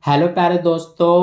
Hello प्यारे दोस्तों।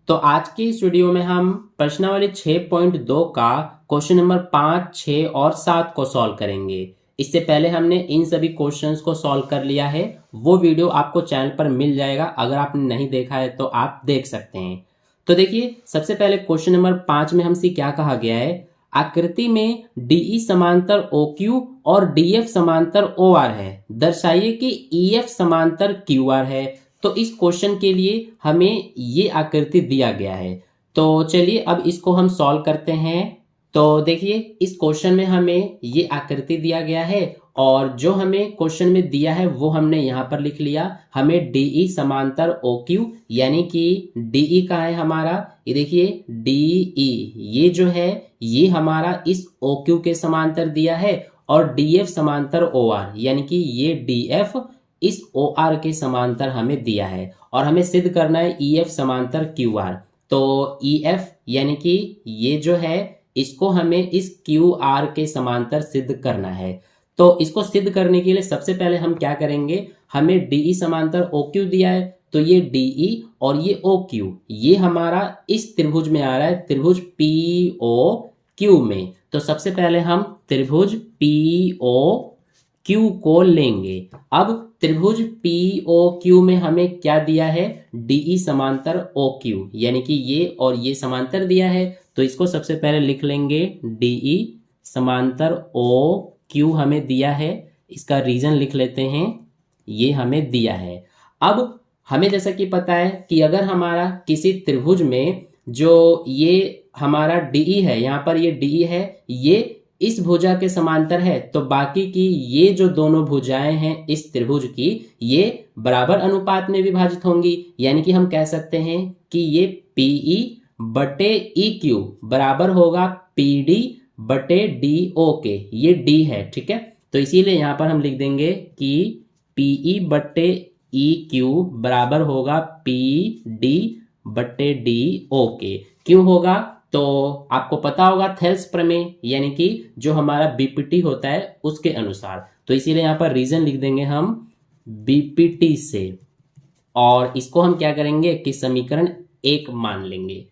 तो आज की इस वीडियो में हम प्रश्नावली 6.2 का क्वेश्चन नंबर 5, 6 और 7 को सॉल्व करेंगे। इससे पहले हमने इन सभी क्वेश्चंस को सॉल्व कर लिया है। वो वीडियो आपको चैनल पर मिल जाएगा, अगर आपने नहीं देखा है तो आप देख सकते हैं। तो देखिए, सबसे पहले क्वेश्चन नंबर 5 में हमसे क्या कहा गया है। आकृति में DE समांतर OQ और DF समांतर OR है। दर्शाइए कि EF समांतर QR है। तो इस क्वेश्चन के लिए हमें ये आकृति दिया गया है। तो चलिए अब इसको हम सॉल्व करते हैं। तो देखिए, इस क्वेश्चन में हमें ये आकृति दिया गया है और जो हमें क्वेश्चन में दिया है वो हमने यहाँ पर लिख लिया। हमें DE समांतर OQ, यानी कि DE का है हमारा, ये देखिए DE ये जो है ये हमारा इस OQ के समांतर दिया है, और DF समांतर OR यानी कि ये DF इस OR के समांतर हमें दिया है। और हमें सिद्ध करना है EF समांतर QR। तो EF यानी कि ये जो है इसको हमें इस QR के समांतर सिद्ध करना है। तो इसको सिद्ध करने के लिए सबसे पहले हम क्या करेंगे, हमें DE समांतर OQ दिया है, तो ये DE और ये OQ ये हमारा इस त्रिभुज में आ रहा है, त्रिभुज POQ में। तो सबसे पहले हम त्रिभुज POQ को लेंगे। अब त्रिभुज POQ में हमें क्या दिया है, DE समांतर OQ, यानी कि ये और ये समांतर दिया है। तो इसको सबसे पहले लिख लेंगे, DE समांतर OQ हमें दिया है। इसका रीजन लिख लेते हैं, ये हमें दिया है। अब हमें जैसा कि पता है कि अगर हमारा किसी त्रिभुज में जो ये हमारा DE है, यहाँ पर ये DE है, ये इस भुजा के समांतर है, तो बाकी की ये जो दोनों भुजाएं हैं इस त्रिभुज की, ये बराबर अनुपात में विभाजित होंगी। यानी कि हम कह सकते हैं कि ये PE बटे EQ बराबर होगा PD बटे DO के। ये D है, ठीक है। तो इसीलिए यहां पर हम लिख देंगे कि PE बटे EQ बराबर होगा PD बटे DO के। क्यों होगा, तो आपको पता होगा थेल्स प्रमेय, यानी कि जो हमारा BPT होता है उसके अनुसार। तो इसीलिए यहाँ पर रीजन लिख देंगे हम BPT से, और इसको हम क्या करेंगे कि समीकरण 1 मान लेंगे,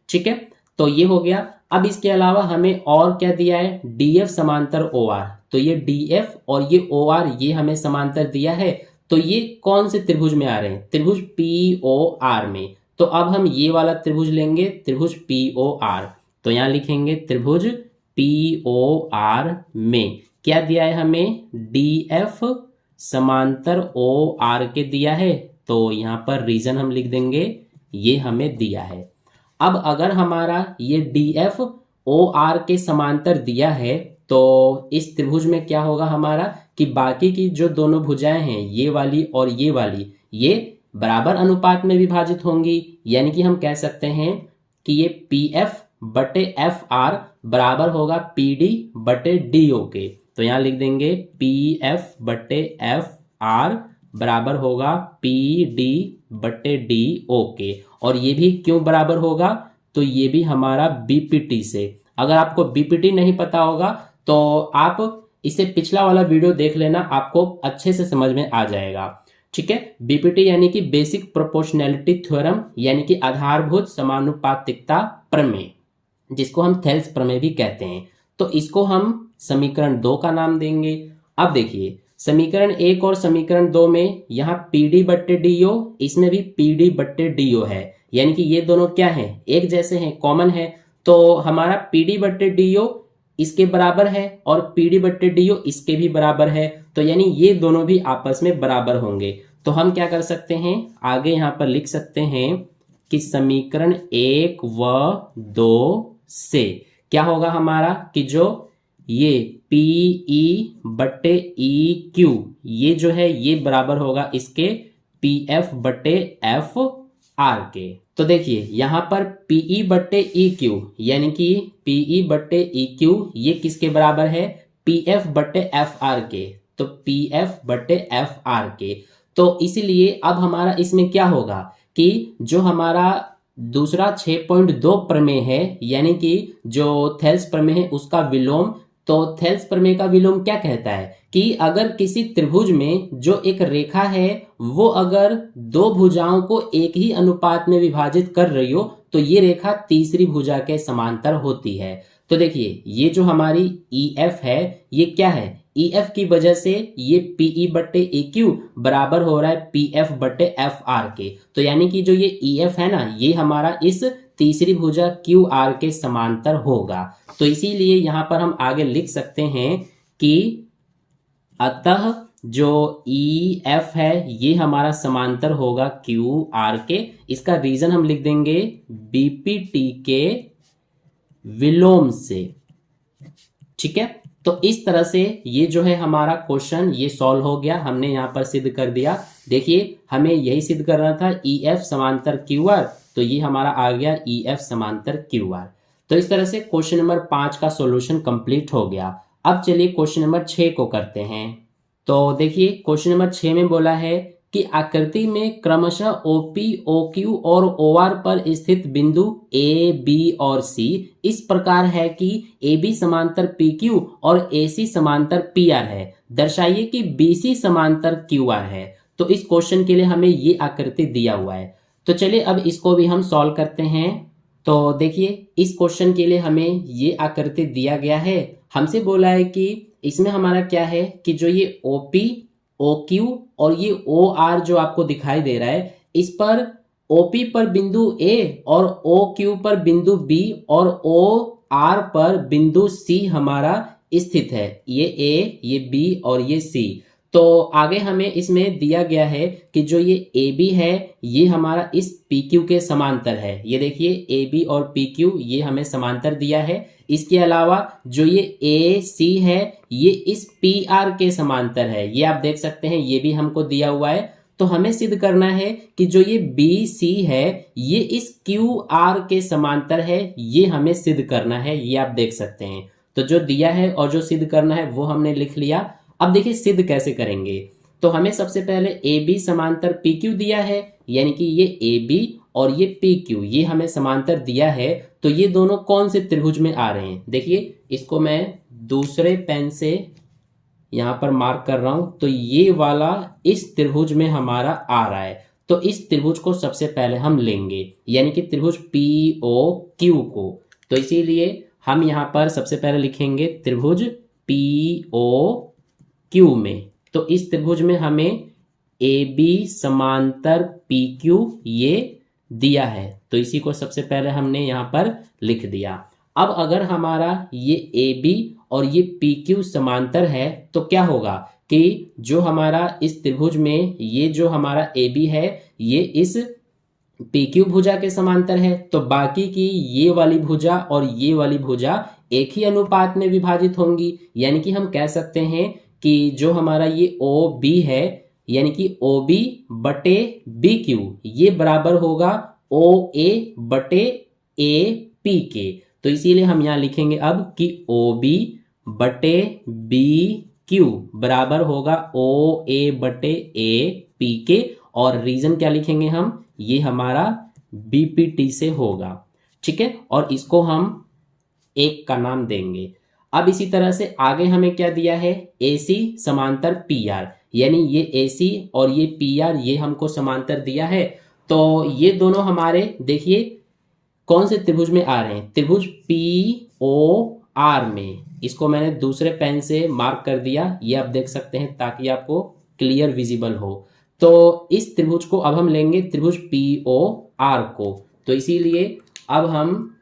ठीक है। तो ये हो गया। अब इसके अलावा हमें और क्या दिया है, DF समांतर OR। तो ये DF और ये OR ये हमें समांतर दिया है। तो ये कौन से त्रिभुज में आ रहे हैं, त्रिभुज POR में। तो अब हम ये वाला त्रिभुज लेंगे, त्रिभुज POR। तो यहां लिखेंगे त्रिभुज POR में क्या दिया है हमें, DF समांतर OR के दिया है। तो यहां पर रीजन हम लिख देंगे, ये हमें दिया है। अब अगर हमारा ये DF OR के समांतर दिया है, तो इस त्रिभुज में क्या होगा हमारा कि बाकी की जो दोनों भुजाएं हैं, ये वाली और ये वाली, ये बराबर अनुपात में विभाजित होंगी। यानी कि हम कह सकते हैं कि ये PF बटे FR बराबर होगा PD बटे DO के। तो यहां लिख देंगे PF बटे FR बराबर होगा PD बटे DO के। और ये भी क्यों बराबर होगा, तो ये भी हमारा BPT से। अगर आपको BPT नहीं पता होगा तो आप इसे पिछला वाला वीडियो देख लेना, आपको अच्छे से समझ में आ जाएगा, ठीक है। BPT यानी कि बेसिक प्रोपोर्शनैलिटी थ्योरम, यानी कि आधारभूत समानुपातिकता प्रमेय, जिसको हम थेल्स प्रमेय भी कहते हैं। तो इसको हम समीकरण 2 का नाम देंगे। अब देखिए, समीकरण 1 और समीकरण 2 में यहाँ PD बट्टे DO, इसमें भी PD बट्टे DO है। यानी कि ये दोनों क्या हैं, एक जैसे हैं, कॉमन है। तो हमारा PD बट्टे DO इसके बराबर है और PD बट्टे DO इसके भी बराबर है। तो यानी ये दोनों भी आपस में बराबर होंगे। तो हम क्या कर सकते हैं, आगे यहां पर लिख सकते हैं कि समीकरण 1 व 2 से क्या होगा हमारा कि जो ये PE बटे EQ ये जो है ये बराबर होगा इसके PF बटे FR के। तो देखिए यहां पर PE बटे EQ यानी कि PE बटे EQ ये किसके बराबर है, PF बटे FR के। तो PF बटे FR के। तो इसीलिए अब हमारा इसमें क्या होगा कि जो हमारा दूसरा 6.2 प्रमेय है, यानी कि जो थेल्स प्रमेय है, उसका विलोम तो थेल्स प्रमेय का विलोम क्या कहता है कि अगर किसी त्रिभुज में जो एक रेखा है वो अगर दो भुजाओं को एक ही अनुपात में विभाजित कर रही हो तो ये रेखा तीसरी भुजा के समांतर होती है। तो देखिए ये जो हमारी EF है ये क्या है, EF की वजह से ये PE बट्टे AQ बराबर हो रहा है PF बट्टे FR के। तो यानी कि जो ये EF है ना ये हमारा इस तीसरी भुजा QR के समांतर होगा। तो इसीलिए यहां पर हम आगे लिख सकते हैं कि अतः जो EF है ये हमारा समांतर होगा QR के। इसका रीजन हम लिख देंगे BPT के विलोम से। ठीक है, तो इस तरह से ये जो है हमारा क्वेश्चन ये सॉल्व हो गया, हमने यहां पर सिद्ध कर दिया। देखिए हमें यही सिद्ध करना था EF समांतर QR, तो ये हमारा आ गया EF समांतर QR। तो इस तरह से क्वेश्चन नंबर 5 का सॉल्यूशन कंप्लीट हो गया। अब चलिए क्वेश्चन नंबर 6 को करते हैं। तो देखिए क्वेश्चन नंबर 6 में बोला है कि आकृति में क्रमशः OP, OQ और OR पर स्थित बिंदु A, B और C इस प्रकार है कि AB समांतर PQ और AC समांतर PR है। दर्शाइए कि BC समांतर QR है। तो इस क्वेश्चन के लिए हमें ये आकृति दिया हुआ है। तो चलिए अब इसको भी हम सॉल्व करते हैं। तो देखिए इस क्वेश्चन के लिए हमें ये आकृति दिया गया है। हमसे बोला है कि इसमें हमारा क्या है कि जो ये OP, OQ और ये OR जो आपको दिखाई दे रहा है इस पर OP पर बिंदु A और OQ पर बिंदु B और OR पर बिंदु C हमारा स्थित है। ये A, ये B और ये C। तो आगे हमें इसमें दिया गया है कि जो ये AB है ये हमारा इस PQ के समांतर है। ये देखिए AB और PQ ये हमें समांतर दिया है। इसके अलावा जो ये AC है ये इस PR के समांतर है, ये आप देख सकते हैं, ये भी हमको दिया हुआ है। तो हमें सिद्ध करना है कि जो ये BC है ये इस QR के समांतर है, ये हमें सिद्ध करना है, ये आप देख सकते हैं। तो जो दिया है और जो सिद्ध करना है वो हमने लिख लिया। अब देखिए सिद्ध कैसे करेंगे। तो हमें सबसे पहले AB समांतर PQ दिया है, यानी कि ये AB और ये PQ ये हमें समांतर दिया है। तो ये दोनों कौन से त्रिभुज में आ रहे हैं, देखिए इसको मैं दूसरे पेन से यहां पर मार्क कर रहा हूं। तो ये वाला इस त्रिभुज में हमारा आ रहा है। तो इस त्रिभुज को सबसे पहले हम लेंगे, यानी कि त्रिभुज POQ को। तो इसीलिए हम यहां पर सबसे पहले लिखेंगे त्रिभुज POQ में। तो इस त्रिभुज में हमें AB समांतर PQ ये दिया है, तो इसी को सबसे पहले हमने यहाँ पर लिख दिया। अब अगर हमारा ये AB और ये PQ समांतर है तो क्या होगा कि जो हमारा इस त्रिभुज में ये जो हमारा AB है ये इस PQ भुजा के समांतर है, तो बाकी की ये वाली भुजा और ये वाली भुजा एक ही अनुपात में विभाजित होंगी। यानी कि हम कह सकते हैं कि जो हमारा ये OB है यानी कि OB बटे BQ ये बराबर होगा OA बटे AP के। तो इसीलिए हम यहाँ लिखेंगे अब कि OB बटे BQ बराबर होगा OA बटे AP के। और रीजन क्या लिखेंगे हम, ये हमारा BPT से होगा। ठीक है, और इसको हम एक का नाम देंगे। अब इसी तरह से आगे हमें क्या दिया है, AC समांतर PR, यानी ये AC और ये PR ये हमको समांतर दिया है। तो ये दोनों हमारे देखिए कौन से त्रिभुज में आ रहे हैं, त्रिभुज POR में। इसको मैंने दूसरे पेन से मार्क कर दिया, ये आप देख सकते हैं ताकि आपको क्लियर विजिबल हो। तो इस त्रिभुज को अब हम लेंगे त्रिभुज POR को। तो इसीलिए अब हम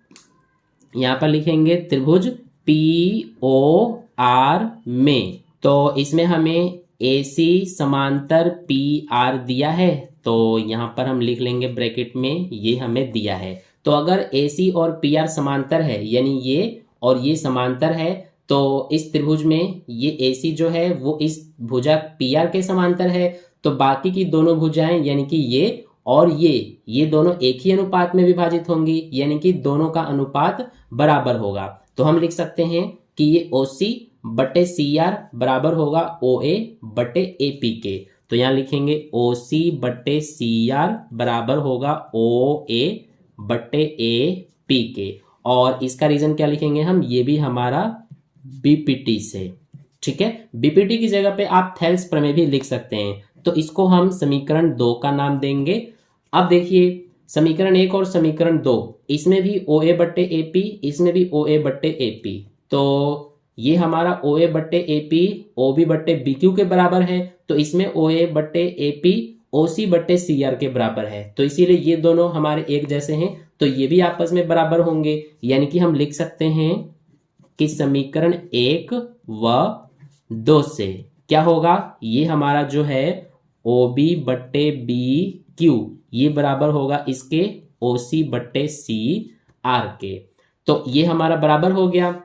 यहाँ पर लिखेंगे त्रिभुज POR में। तो इसमें हमें AC समांतर PR दिया है, तो यहाँ पर हम लिख लेंगे ब्रैकेट में ये हमें दिया है। तो अगर AC और PR समांतर है यानी ये और ये समांतर है तो इस त्रिभुज में ये AC जो है वो इस भुजा PR के समांतर है। तो बाकी की दोनों भुजाएं यानी कि ये और ये दोनों एक ही अनुपात में विभाजित होंगी, यानी कि दोनों का अनुपात बराबर होगा। तो हम लिख सकते हैं कि ये OC बटे CR बराबर होगा OA बटे AP के। तो यहाँ लिखेंगे OC बटे CR बराबर होगा OA बटे AP के। और इसका रीजन क्या लिखेंगे हम, ये भी हमारा बीपीटी से। ठीक है, बीपीटी की जगह पे आप थेल्स प्रमेय भी लिख सकते हैं। तो इसको हम समीकरण 2 का नाम देंगे। अब देखिए समीकरण 1 और समीकरण 2, इसमें भी ओ ए बट्टे ए पी, इसमें भी ओ ए बट्टे ए पी। तो ये हमारा ओ ए बट्टे ए पी ओ बी बट्टे बी क्यू के बराबर है, तो इसमें ओ ए बट्टे ए पी ओ सी बट्टे सी आर के बराबर है। तो इसीलिए ये दोनों हमारे एक जैसे हैं, तो ये भी आपस में बराबर होंगे। यानी कि हम लिख सकते हैं कि समीकरण 1 व 2 से क्या होगा, ये हमारा जो है ओ बी बट्टे बी क्यू ये बराबर होगा इसके ओ सी बट्टे सी आर के। तो ये हमारा बराबर हो गया।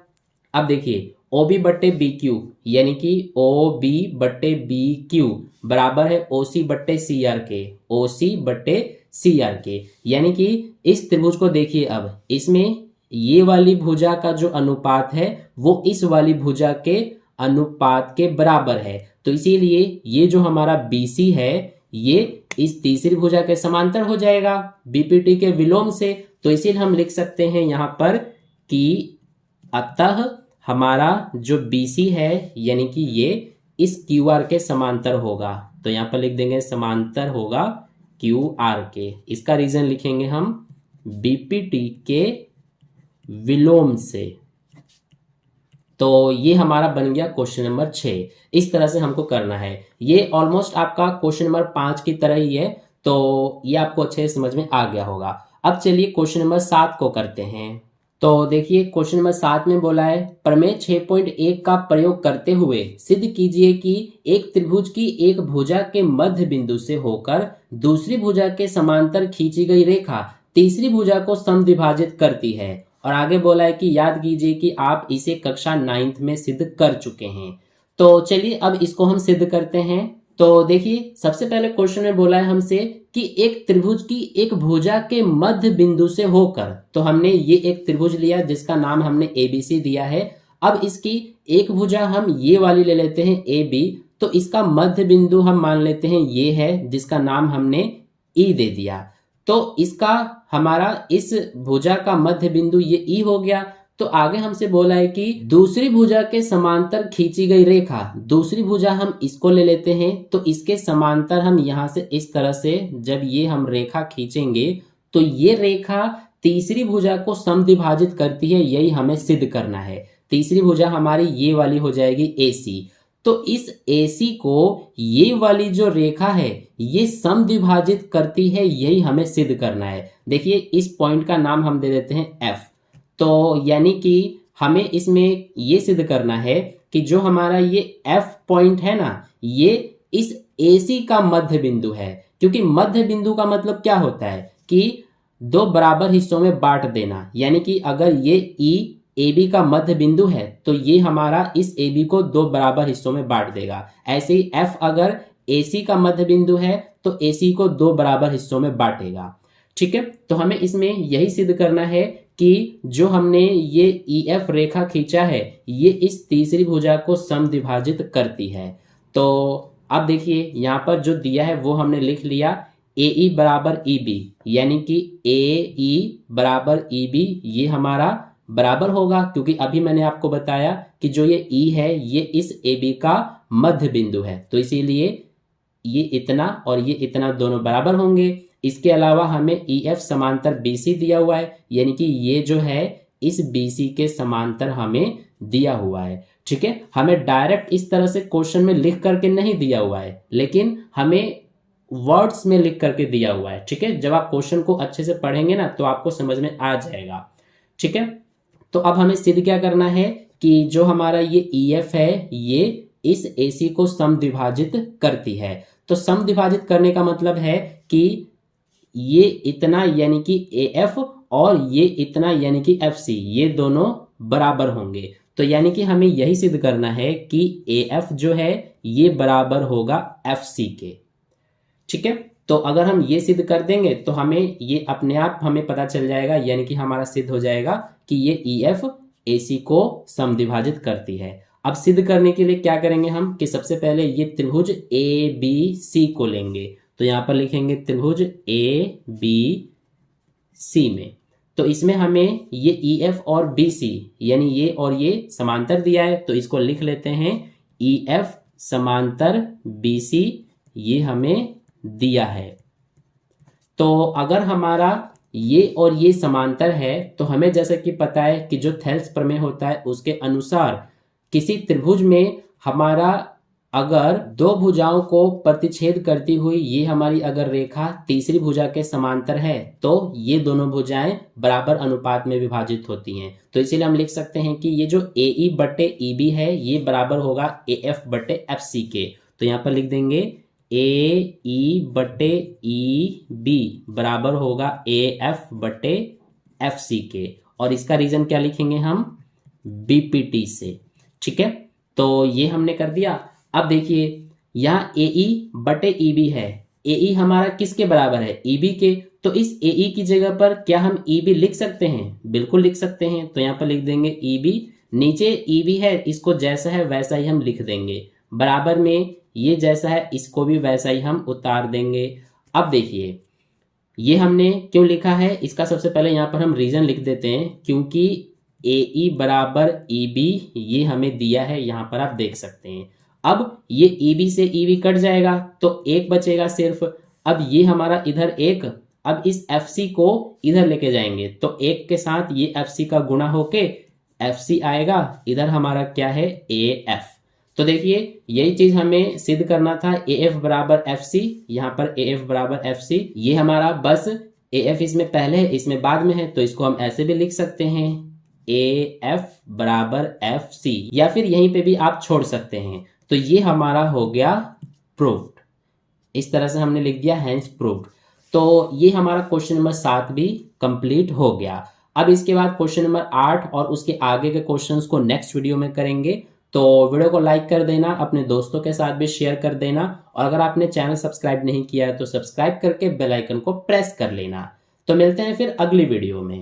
अब देखिए ओ बी बट्टे बी क्यू यानी कि ओ बी बट्टे बी क्यू बराबर है ओ सी बट्टे सी आर के, ओ सी बट्टे सी आर के। यानी कि इस त्रिभुज को देखिए, अब इसमें ये वाली भुजा का जो अनुपात है वो इस वाली भुजा के अनुपात के बराबर है। तो इसीलिए ये जो हमारा BC है ये इस तीसरी भुजा के समांतर हो जाएगा बीपीटी के विलोम से। तो इसीलिए हम लिख सकते हैं यहाँ पर कि अतः हमारा जो BC है यानी कि ये इस QR के समांतर होगा। तो यहाँ पर लिख देंगे समांतर होगा QR के। इसका रीजन लिखेंगे हम बीपीटी के विलोम से। तो ये हमारा बन गया क्वेश्चन नंबर 6। इस तरह से हमको करना है। ये ऑलमोस्ट आपका क्वेश्चन नंबर 5 की तरह ही है, तो ये आपको अच्छे से समझ में आ गया होगा। अब चलिए क्वेश्चन नंबर 7 को करते हैं। तो देखिए क्वेश्चन नंबर 7 में बोला है प्रमेय 6.1 का प्रयोग करते हुए सिद्ध कीजिए कि एक त्रिभुज की एक भुजा के मध्य बिंदु से होकर दूसरी भुजा के समांतर खींची गई रेखा तीसरी भुजा को समद्विभाजित करती है। और आगे बोला है कि याद कीजिए कि आप इसे कक्षा 9th में सिद्ध कर चुके हैं। तो चलिए अब इसको हम सिद्ध करते हैं। तो देखिए सबसे पहले क्वेश्चन में बोला है हमसे कि एक त्रिभुज की एक भुजा के मध्य बिंदु से होकर, तो हमने ये एक त्रिभुज लिया जिसका नाम हमने ABC दिया है। अब इसकी एक भुजा हम ये वाली ले लेते हैं AB, तो इसका मध्य बिंदु हम मान लेते हैं ये है जिसका नाम हमने E दे दिया। तो इसका हमारा इस भुजा का मध्य बिंदु ये E हो गया। तो आगे हमसे बोला है कि दूसरी भुजा के समांतर खींची गई रेखा, दूसरी भुजा हम इसको ले लेते हैं, तो इसके समांतर हम यहां से इस तरह से जब ये हम रेखा खींचेंगे तो ये रेखा तीसरी भुजा को समद्विभाजित करती है, यही हमें सिद्ध करना है। तीसरी भुजा हमारी ये वाली हो जाएगी AC। तो इस AC को ये वाली जो रेखा है ये समद्विभाजित करती है, यही हमें सिद्ध करना है। देखिए इस पॉइंट का नाम हम दे देते हैं F। तो यानी कि हमें इसमें ये सिद्ध करना है कि जो हमारा ये F पॉइंट है ना, ये इस AC का मध्य बिंदु है। क्योंकि मध्य बिंदु का मतलब क्या होता है कि दो बराबर हिस्सों में बांट देना। यानी कि अगर ये E AB का मध्य बिंदु है तो ये हमारा इस AB को दो बराबर हिस्सों में बांट देगा। ऐसे ही F अगर AC का मध्य बिंदु है तो AC को दो बराबर हिस्सों में बांटेगा। ठीक है, तो हमें इसमें यही सिद्ध करना है कि जो हमने ये EF रेखा खींचा है ये इस तीसरी भुजा को समद्विभाजित करती है। तो अब देखिए यहाँ पर जो दिया है वो हमने लिख लिया AE बराबर EB, यानी कि AE बराबर EB ये हमारा बराबर होगा, क्योंकि अभी मैंने आपको बताया कि जो ये E है ये इस AB का मध्य बिंदु है, तो इसीलिए ये इतना और ये इतना दोनों बराबर होंगे। इसके अलावा हमें EF समांतर BC दिया हुआ है, यानी कि ये जो है इस BC के समांतर हमें दिया हुआ है। ठीक है, हमें डायरेक्ट इस तरह से क्वेश्चन में लिख करके नहीं दिया हुआ है, लेकिन हमें वर्ड्स में लिख करके दिया हुआ है। ठीक है, जब आप क्वेश्चन को अच्छे से पढ़ेंगे ना तो आपको समझ में आ जाएगा। ठीक है, तो अब हमें सिद्ध क्या करना है कि जो हमारा ये EF है ये इस AC को समद्विभाजित करती है। तो समद्विभाजित करने का मतलब है कि ये इतना यानी कि AF और ये इतना यानी कि FC ये दोनों बराबर होंगे। तो यानी कि हमें यही सिद्ध करना है कि AF जो है ये बराबर होगा FC के। ठीक है, तो अगर हम ये सिद्ध कर देंगे तो हमें ये अपने आप हमें पता चल जाएगा, यानी कि हमारा सिद्ध हो जाएगा कि ये EF AC को समद्विभाजित करती है। अब सिद्ध करने के लिए क्या करेंगे हम कि सबसे पहले ये त्रिभुज ABC को लेंगे। तो यहाँ पर लिखेंगे त्रिभुज ABC में। तो इसमें हमें ये EF और BC यानी ये और ये समांतर दिया है, तो इसको लिख लेते हैं EF समांतर BC, ये हमें दिया है। तो अगर हमारा ये और ये समांतर है तो हमें जैसा कि पता है कि जो थेल्स प्रमेय होता है उसके अनुसार किसी त्रिभुज में हमारा अगर दो भुजाओं को प्रतिच्छेद करती हुई ये हमारी अगर रेखा तीसरी भुजा के समांतर है तो ये दोनों भुजाएं बराबर अनुपात में विभाजित होती हैं। तो इसीलिए हम लिख सकते हैं कि ये जो AE बटे EB है ये बराबर होगा AF बटे FC के। तो यहाँ पर लिख देंगे AE बटे EB बराबर होगा AF बटे FC के, और इसका रीजन क्या लिखेंगे हम, BPT से। ठीक है, तो ये हमने कर दिया। अब देखिए यहाँ AE बटे EB है, AE हमारा किसके बराबर है, EB के। तो इस AE की जगह पर क्या हम EB लिख सकते हैं, बिल्कुल लिख सकते हैं। तो यहाँ पर लिख देंगे EB, नीचे EB है इसको जैसा है वैसा ही हम लिख देंगे, बराबर में ये जैसा है इसको भी वैसा ही हम उतार देंगे। अब देखिए ये हमने क्यों लिखा है, इसका सबसे पहले यहाँ पर हम रीजन लिख देते हैं, क्योंकि AE बराबर EB ये हमें दिया है, यहाँ पर आप देख सकते हैं। अब ये EB से EB कट जाएगा तो एक बचेगा सिर्फ। अब ये हमारा इधर एक, अब इस FC को इधर लेके जाएंगे तो एक के साथ ये FC का गुणा होके FC आएगा, इधर हमारा क्या है AF। तो देखिए यही चीज हमें सिद्ध करना था, AF बराबर FC, यहाँ पर AF बराबर FC, ये हमारा बस AF इसमें पहले है इसमें बाद में है, तो इसको हम ऐसे भी लिख सकते हैं AF बराबर FC, या फिर यहीं पे भी आप छोड़ सकते हैं। तो ये हमारा हो गया प्रूव्ड, इस तरह से हमने लिख दिया हैंस प्रूव्ड। तो ये हमारा क्वेश्चन नंबर 7 भी कंप्लीट हो गया। अब इसके बाद क्वेश्चन नंबर 8 और उसके आगे के क्वेश्चंस को नेक्स्ट वीडियो में करेंगे। तो वीडियो को लाइक कर देना, अपने दोस्तों के साथ भी शेयर कर देना, और अगर आपने चैनल सब्सक्राइब नहीं किया है तो सब्सक्राइब करके बेल आइकन को प्रेस कर लेना। तो मिलते हैं फिर अगली वीडियो में।